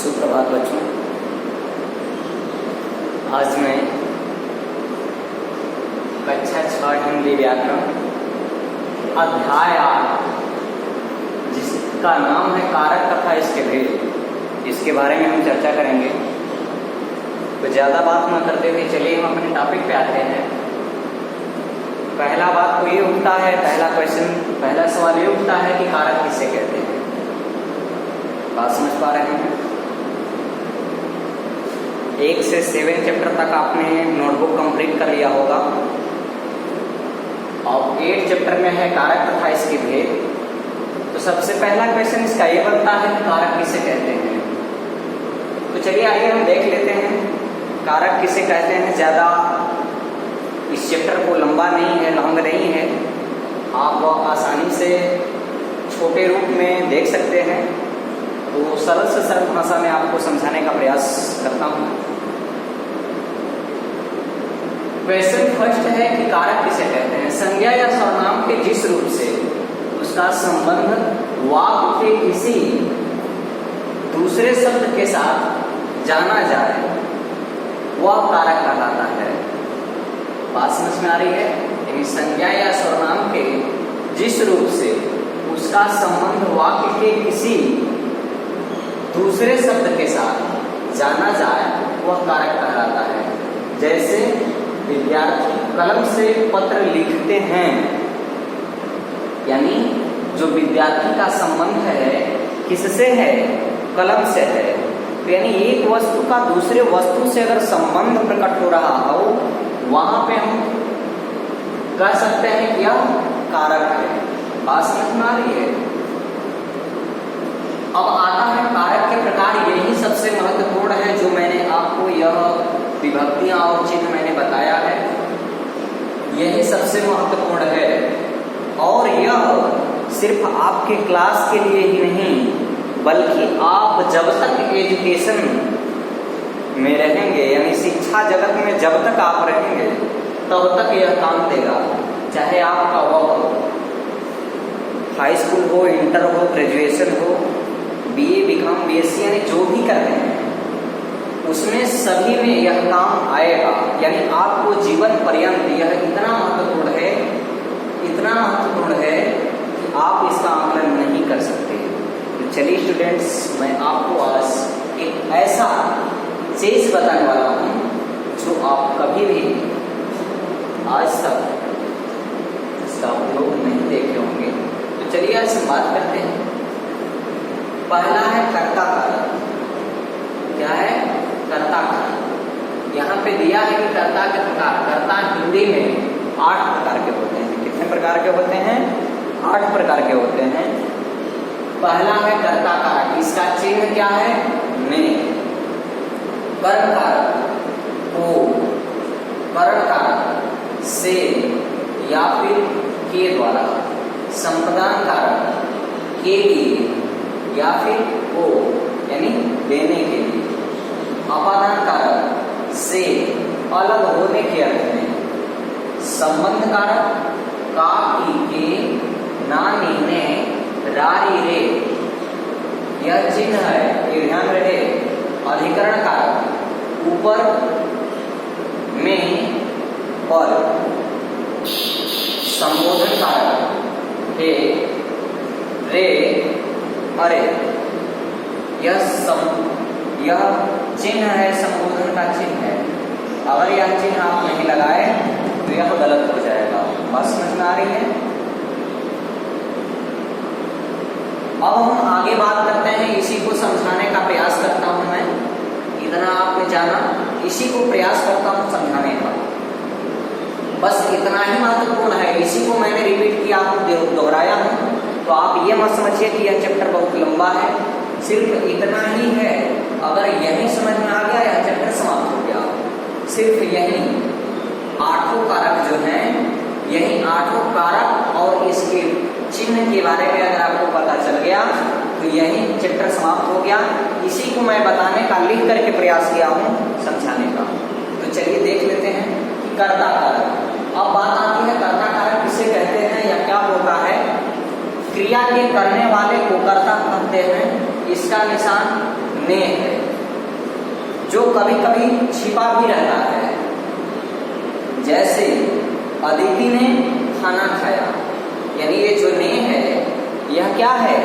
सुप्रभात बच्चों। आज मैं कक्षा 6 हिंदी व्याकरण अध्याय 8 जिसका नाम है कारक तथा इसके भेद, इसके बारे में हम चर्चा करेंगे। तो ज़्यादा बात न करते हुए चलिए हम अपने टॉपिक पे आते हैं। पहला बात तो ये उठता है, पहला सवाल ये उठता है कि कारक किसे कहते हैं। बात समझ पा रहे हैं? 1 से 7 चैप्टर तक आपने नोटबुक कंप्लीट कर लिया होगा और 8 चैप्टर में है कारक तथा इसके भेद। तो सबसे पहला क्वेश्चन इसका ये बनता है कि कारक किसे कहते हैं। तो चलिए आइए हम देख लेते हैं कारक किसे कहते हैं। ज़्यादा इस चैप्टर को लंबा नहीं है, लॉन्ग नहीं है, आप आसानी से छोटे रूप में देख सकते हैं। तो सरल से सरल भाषा में आपको समझाने का प्रयास करता हूँ। क्वेश्चन फर्स्ट है कि कारक किसे कहते हैं। संज्ञा या सर्वनाम के जिस रूप से उसका संबंध वाक्य के किसी दूसरे शब्द के साथ जाना जाए वह कारक कहलाता है। बात समझ में आ रही है? यानी संज्ञा या सर्वनाम के जिस रूप से उसका संबंध वाक्य के किसी दूसरे शब्द के साथ जाना जाए वह कारक कहलाता है। जैसे विद्यार्थी कलम से पत्र लिखते हैं, यानी जो विद्यार्थी का संबंध है किससे है? कलम से है। तो यानी एक वस्तु का दूसरे वस्तु से अगर संबंध प्रकट हो रहा हो वहां पे हम कह सकते हैं कि यह कारक है। बात समझ में आ रही है? अब आता है कारक के प्रकार। यही सबसे महत्वपूर्ण है जो मैंने आपको यह विभक्तियां और चिन्ह मैंने बताया है, यही सबसे महत्वपूर्ण है। और यह सिर्फ आपके क्लास के लिए ही नहीं बल्कि आप जब तक एजुकेशन में रहेंगे, यानी शिक्षा जगत में जब तक आप रहेंगे तब तक यह काम देगा। चाहे आपका वह हाई स्कूल हो, इंटर हो, ग्रेजुएशन हो, बीए, बीकॉम, बीएससी, यानी जो भी कर रहे हैं उसमें सभी में यह काम आएगा। यानी आपको जीवन पर्यंत यह इतना महत्वपूर्ण है कि आप इसका आकलन नहीं कर सकते। तो चलिए स्टूडेंट्स, मैं आपको आज एक ऐसा चीज बताने वाला हूँ जो आप कभी भी आज तक इसका उपयोग नहीं देखे होंगे। तो चलिए आज हम बात करते हैं। पहला है कर्ता कारक। क्या है? कर्ता कारक। यहाँ पे दिया है कि कर्ता के प्रकार। कर्ता हिंदी में 8 प्रकार के होते हैं। कितने प्रकार के होते हैं? 8 प्रकार के होते हैं। पहला है कर्ता कारक। इसका चिन्ह क्या है? में। कर्म कारक को, करण कारक से या फिर के द्वारा, संप्रदान कारक के लिए या फिर को यानी देने के लिए, अपादान कारक से अलग होने के अर्थ में, संबंध कारक का, की, के, ना, नीने, रारी, रे, यह चिन्ह है, ये ध्यान रहे। अधिकरण कारक ऊपर, में, पर। संबोधन कारक हे, रे, अरे। यह चिन्ह है, संबोधन का चिन्ह है। अगर यह चिन्ह आप नहीं लगाए तो यह गलत हो जाएगा। बात समझ में आ रही है? अब हम आगे बात करते हैं। इसी को समझाने का प्रयास करता हूं मैं। इतना आपने जाना, इसी को प्रयास करता हूं समझाने का। बस इतना ही महत्वपूर्ण है। इसी को मैंने रिपीट किया, आपको दोहराया हूं। तो आप ये मत समझिए कि यह चैप्टर बहुत लंबा है, सिर्फ इतना ही है। अगर यही समझ में आ गया यह चैप्टर समाप्त हो गया। सिर्फ यही 8 कारक जो हैं, यही 8 कारक और इसके चिन्ह के बारे में अगर आपको पता चल गया तो यही चैप्टर समाप्त हो गया। इसी को मैं बताने का, लिख करके प्रयास किया हूँ समझाने का। तो चलिए देख लेते हैं कि कर्ता कारक। अब बात आती है कर्ता कारक किसे कहते हैं या क्या होता है। क्रिया के करने वाले को कर्ता कहते हैं। इसका निशान ने है, जो कभी कभी छिपा भी रहता है। जैसे अदिति ने खाना खाया, यानी ये जो ने है यह क्या है,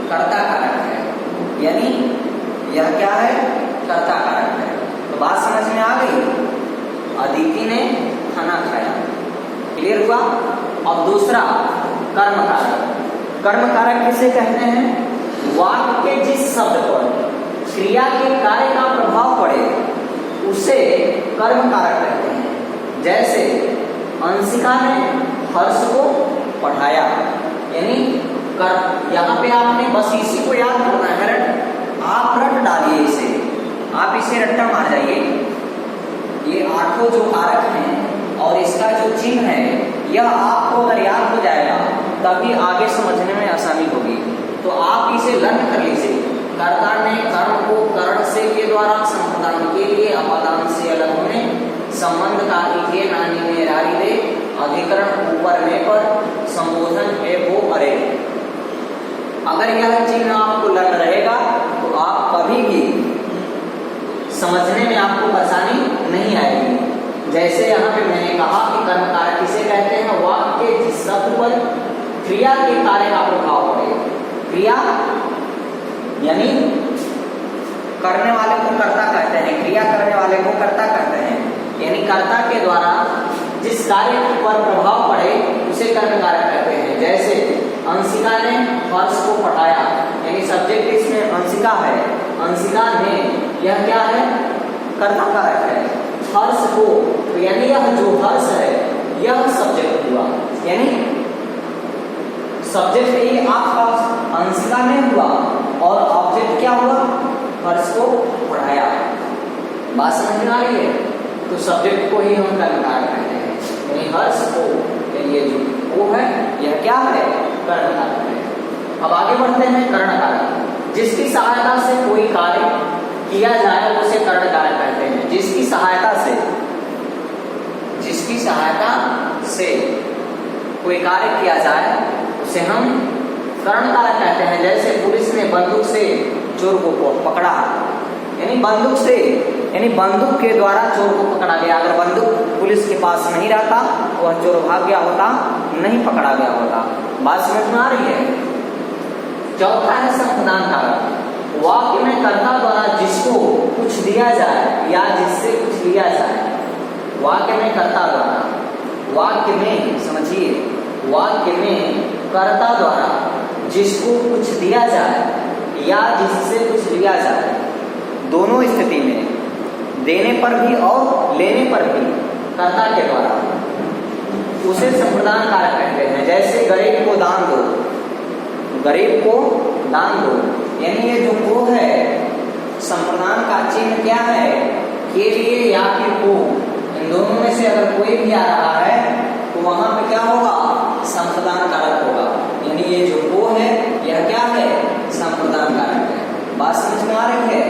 कर्ता कारक है, यानी यह क्या है, कर्ता कारक है। तो बात समझ में आ गई, अदिति ने खाना खाया, क्लियर हुआ। अब दूसरा कर्म कारक। कर्म कारक किसे कहते हैं, वाक्य के जिस शब्द पर क्रिया के कार्य का प्रभाव पड़े उसे कर्म कारक कहते हैं। जैसे अंशिका ने हर्ष को पढ़ाया, यानी कर, यहाँ पे आपने बस इसी को याद करना है, आप रट डालिए इसे, आप इसे रट्टा मार जाइए। ये आठों जो कारक हैं और इसका जो चिन्ह है, यह आपको अगर याद हो जाएगा तभी आगे समझने में आसानी होगी। तो आप इसे लर्न कर लीजिए। कर्ता ने कर्म को करण से के द्वारा संप्रदान के लिए अपादान से अलग होने, संबंध का लीजिए नानी में रारी दे, अधिकरण ऊपर में पर, संबोधन है वो अरे। अगर यह चिन्ह आपको लर्न रहेगा तो आप कभी भी समझने में आपको आसानी नहीं आएगी। जैसे यहाँ पे मैंने कहा कि कर्म कारक किसे कहते हैं, वाक्य के जिस शब्द पर क्रिया के कार्य का प्रभाव पड़े। क्रिया यानी करने वाले को कर्ता कहते हैं, क्रिया करने वाले को कर्ता कहते हैं, यानी कर्ता के द्वारा जिस कार्य पर प्रभाव पड़े उसे कर्म कारक कहते हैं। जैसे अंशिका ने हर्ष को पढ़ाया, यानी सब्जेक्ट इसमें अंशिका है, अंशिका ने, यह क्या है, कर्ता कारक है। हर्ष को, तो यानी यह जो हर्ष है यह सब्जेक्ट हुआ, यानी सब्जेक्ट ये आपका अंशिका ने हुआ और ऑब्जेक्ट क्या हुआ, हर्ष को पढ़ाया। बात समझ में आ रही है। तो सब्जेक्ट को ही हम कर्म कारक कहते हैं, यानी हर्ष को, ये जो वो है यह क्या है, कर्म कारक है। अब आगे बढ़ते हैं कर्ण कारक। जिसकी सहायता से कोई कार्य किया जाए उसे कर्ण कारक कहते हैं। जिसकी सहायता से कोई कार्य किया जाए उसे हम कर्ण कारक कहते हैं। जैसे पुलिस ने बंदूक से चोर को पकड़ा, यानी बंदूक से, यानी बंदूक के द्वारा चोर को पकड़ा गया। अगर बंदूक पुलिस के पास नहीं रहता तो वह चोर भाग गया होता, नहीं पकड़ा गया होता। बात समझ में आ रही है। चौथा है संप्रदान कारक। वाक्य में कर्ता द्वारा जिसको कुछ दिया जाए या जिससे कुछ लिया जाए, वाक्य में कर्ता द्वारा, वाक्य में समझिए, वाक्य में कर्ता द्वारा जिसको कुछ दिया जाए या जिससे कुछ लिया जाए, दोनों स्थिति में, देने पर भी और लेने पर भी कर्ता के द्वारा, उसे संप्रदान कारक कहते हैं। जैसे गरीब को दान दो, गरीब को दान दो, यानी ये जो को है संप्रदान का चिन्ह क्या है, के लिए या फिर को, इन दोनों में से अगर कोई भी आ रहा है तो वहां पे क्या होगा, संप्रदान कारक होगा। यानी ये जो को है यह क्या है, संप्रदान कारक है। बात समझ में आ रही है।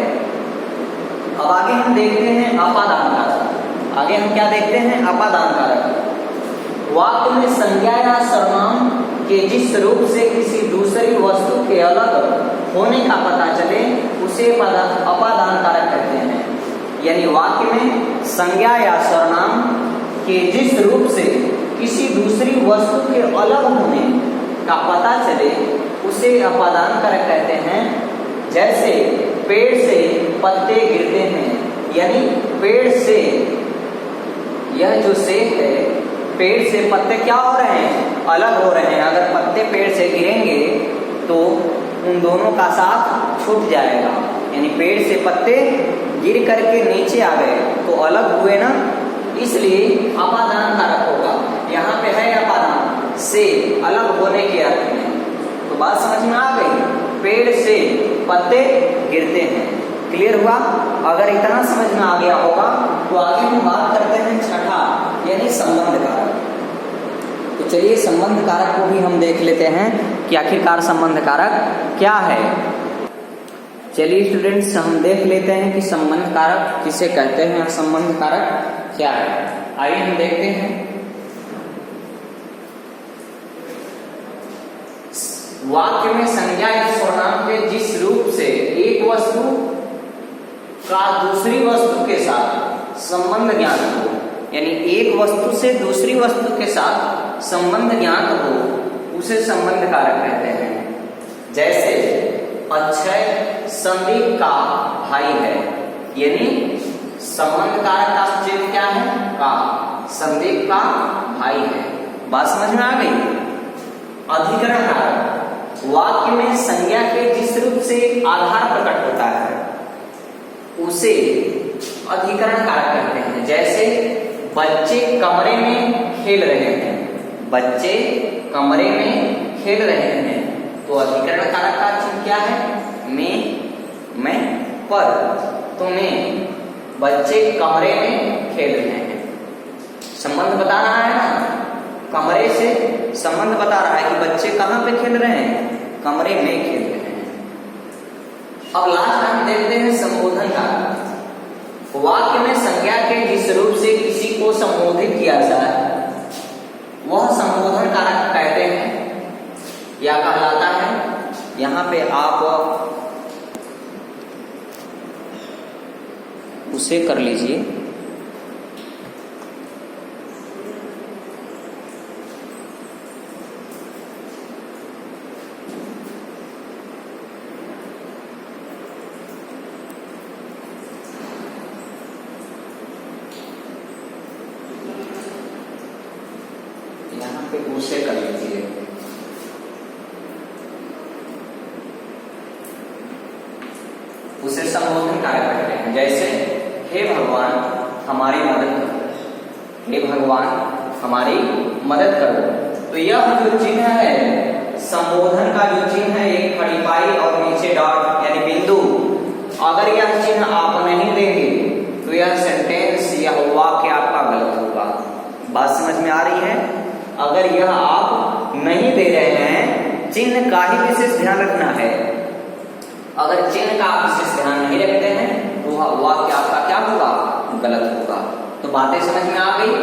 अब आगे हम देखते हैं अपादान कारक। आगे हम क्या देखते हैं, अपादान कारक। वाक्य में संज्ञा या सर्वनाम के जिस रूप से किसी दूसरी वस्तु के अलग होने का पता चले उसे अपादान कारक कहते हैं। यानी वाक्य में संज्ञा या सर्वनाम के जिस रूप से किसी दूसरी वस्तु के अलग होने का पता चले उसे अपादान कारक कहते हैं। जैसे पेड़ से पत्ते गिरते हैं, यानी पेड़ से, यह जो सेब है, पेड़ से पत्ते क्या हो रहे हैं, अलग हो रहे हैं। अगर पत्ते पेड़ से गिरेंगे तो उन दोनों का साथ छूट जाएगा, यानी पेड़ से पत्ते गिर करके नीचे आ गए तो अलग हुए ना, इसलिए अपादान कारक होगा। यहाँ पे है अपादान, से अलग होने के अर्थ में। तो बात समझ में आ गई, पेड़ से पत्ते गिरते हैं। क्लियर हुआ। अगर इतना समझ में आ गया होगा तो आगे हम बात करते हैं छठा, यानी संबंध कारक। तो चलिए संबंध कारक को भी हम देख लेते हैं कि आखिरकार संबंध कारक क्या है। चलिए स्टूडेंट्स, हम देख लेते हैं कि संबंध कारक किसे कहते हैं और संबंध कारक क्या है। आइए हम देखते हैं। वाक्य में संज्ञा या सर्वनाम के जिस रूप से संबंध ज्ञात हो, यानी एक वस्तु से दूसरी वस्तु के साथ संबंध ज्ञात हो, उसे संबंध कारक कहते हैं। जैसे अक्षय संदीप का भाई है, यानी संबंध कारक का चिन्ह क्या है? का। संदीप का भाई है। बात समझ में आ गई? अधिकरण कारक वाक्य में संज्ञा के जिस रूप से आधार प्रकट होता है उसे अधिकरण कारक कहते हैं। जैसे बच्चे कमरे में खेल रहे हैं, बच्चे कमरे में खेल रहे हैं, तो अधिकरण कारक का चिन्ह क्या है? मैं, पर। तो में बच्चे कमरे में खेल रहे हैं, संबंध बता रहा है ना, कमरे से संबंध बता रहा है कि बच्चे कहाँ पे खेल रहे हैं? कमरे में खेल रहे हैं। अब लास्ट हम देखते हैं संबोधन कारक। वाक्य में संज्ञा के जिस रूप से किसी को संबोधित किया जाए वह संबोधन कारक कहते हैं या कहलाता है। यहाँ पे आप उसे कर लीजिए। यहाँ पे उसे कर लीजिए। उसे संबोधन कारक कहते हैं। जैसे हे भगवान हमारी मदद करो, हे भगवान हमारी मदद करो। तो यह जो चिन्ह है, संबोधन का जो चिन्ह है, एक खड़ी पाई और नीचे डॉट यानी बिंदु, अगर यह चिन्ह आप नहीं देंगे तो यह सेंटेंस, यह वाक्य आपका गलत होगा। बात समझ में आ रही है? अगर यह आप नहीं दे रहे हैं, चिन्ह का ही विशेष ध्यान रखना है। अगर चिन्ह का आप विशेष ध्यान नहीं रखते हैं तो वह वाक्य आपका क्या होगा? गलत होगा। तो बातें समझ में आ गई?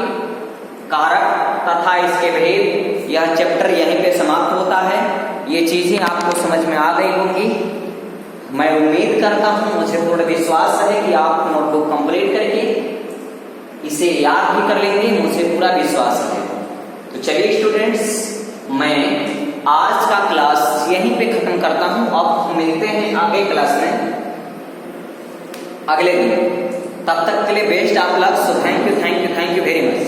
कारक तथा इसके भेद, यह चैप्टर यहीं पे समाप्त होता है। ये चीजें आपको समझ में आ गई होंगी। मैं उम्मीद करता हूँ, मुझे पूर्ण विश्वास है कि आप नोटबुक कंप्लीट करके इसे याद भी कर लेंगे, मुझे पूरा विश्वास है। तो चलिए स्टूडेंट्स, मैं आज का क्लास यहीं पे खत्म करता हूँ। अब मिलते हैं आगे क्लास में अगले दिन। तब तक के लिए best of luck. So thank you very much.